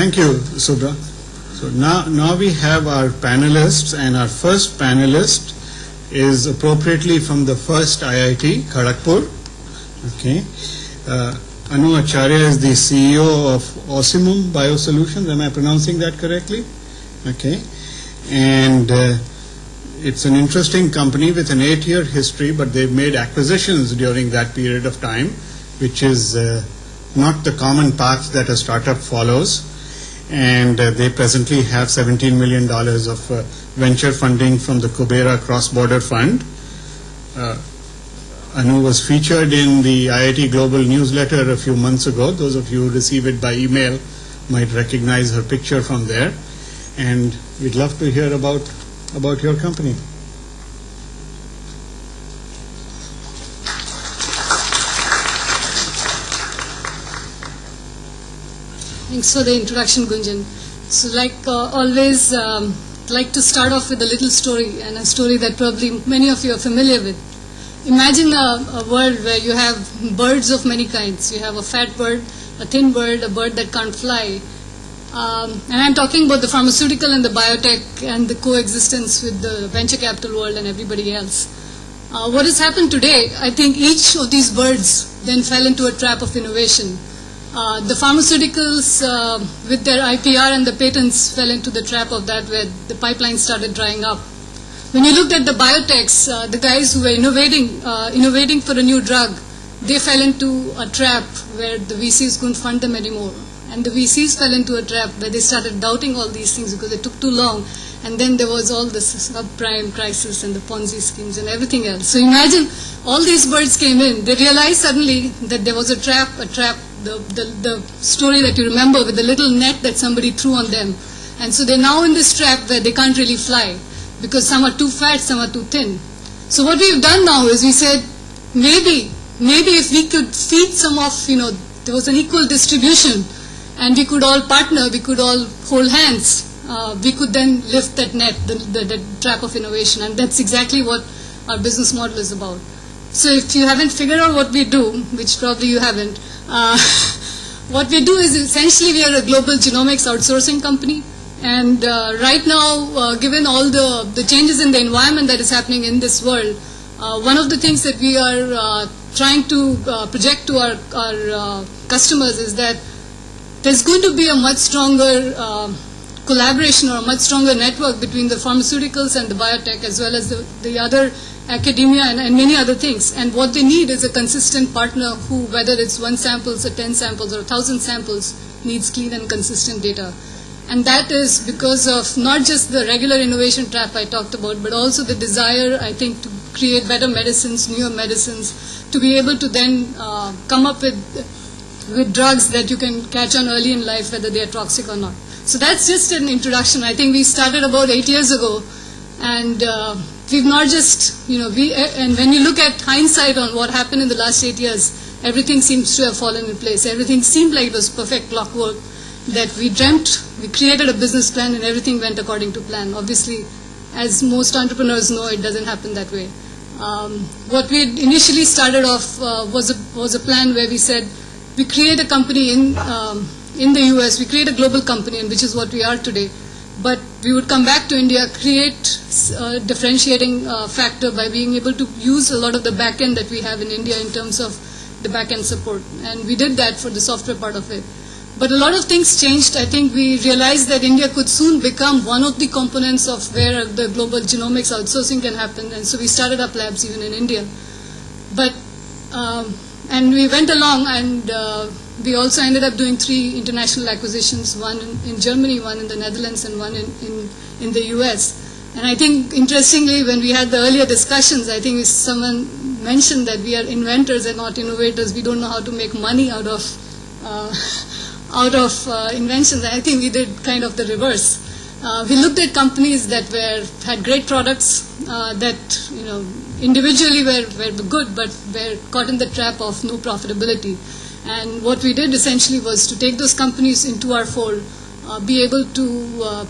Thank you, Subra. So now we have our panelists, and our first panelist is appropriately from the first IIT, Kharagpur. Okay. Anu Acharya is the CEO of Osimum Biosolutions. Am I pronouncing that correctly? Okay. And it's an interesting company with an 8-year history, but they've made acquisitions during that period of time, which is not the common path that a startup follows. And they presently have $17 million of venture funding from the Kubera Cross-Border Fund. Anu was featured in the IIT Global newsletter a few months ago. Those of you who receive it by email might recognize her picture from there. And we'd love to hear about your company. Thanks for the introduction, Gunjan. So like always, like to start off with a little story, and a story that probably many of you are familiar with. Imagine a world where you have birds of many kinds. You have a fat bird, a thin bird, a bird that can't fly. And I'm talking about the pharmaceutical and the biotech and the coexistence with the venture capital world and everybody else. What has happened today, I think each of these birds then fell into a trap of innovation. The pharmaceuticals with their IPR and the patents fell into the trap of that, where the pipeline started drying up. When you looked at the biotechs, the guys who were innovating for a new drug, they fell into a trap where the VCs couldn't fund them anymore. And the VCs fell into a trap where they started doubting all these things because it took too long. And then there was all this subprime crisis and the Ponzi schemes and everything else. So imagine all these birds came in. They realized suddenly that there was a trap, the story that you remember with the little net that somebody threw on them. And so they're now in this trap where they can't really fly because some are too fat, some are too thin. So what we've done now is we said, maybe if we could feed some of, there was an equal distribution and we could all partner, we could all hold hands, we could then lift that net, the trap of innovation. And that's exactly what our business model is about. So if you haven't figured out what we do, which probably you haven't, what we do is essentially we are a global genomics outsourcing company. And right now, given all the changes in the environment that is happening in this world, one of the things that we are trying to project to our customers is that there's going to be a much stronger collaboration or a much stronger network between the pharmaceuticals and the biotech, as well as the other academia and many other things. And what they need is a consistent partner who, whether it's 1 sample or 10 samples or 1,000 samples, needs clean and consistent data. And that is because of not just the regular innovation trap I talked about, but also the desire, I think, to create better medicines, newer medicines, to be able to then come up with drugs that you can catch on early in life, whether they are toxic or not. So that's just an introduction. I think we started about 8 years ago, and we've not just, and when you look at hindsight on what happened in the last 8 years, everything seems to have fallen in place. Everything seemed like it was perfect clockwork, that we dreamt, we created a business plan, and everything went according to plan. Obviously, as most entrepreneurs know, it doesn't happen that way. What we initially started off was a plan where we said, we create a company in the US, we create a global company, and which is what we are today. But we would come back to India, create a differentiating factor by being able to use a lot of the back end that we have in India in terms of the back end support. And we did that for the software part of it. But a lot of things changed. I think we realized that India could soon become one of the components of where the global genomics outsourcing can happen. And so we started up labs even in India. But and we went along, and we also ended up doing 3 international acquisitions, one in Germany, one in the Netherlands, and one in the US. And I think, interestingly, when we had the earlier discussions, I think someone mentioned that we are inventors and not innovators. We don't know how to make money out of inventions. I think we did kind of the reverse. We looked at companies that had great products that individually were good, but were caught in the trap of no profitability. And what we did essentially was to take those companies into our fold, be able to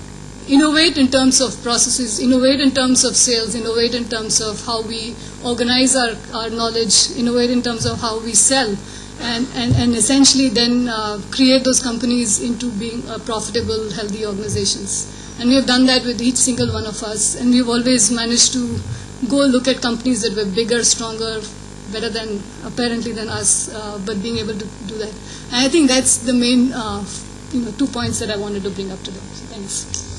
innovate in terms of processes, innovate in terms of sales, innovate in terms of how we organize our knowledge, innovate in terms of how we sell, and essentially then create those companies into being profitable, healthy organizations. And we have done that with each single one of us, and we've always managed to go look at companies that were bigger, stronger, better than apparently than us, but being able to do that. And I think that's the main 2 points that I wanted to bring up today. So thanks.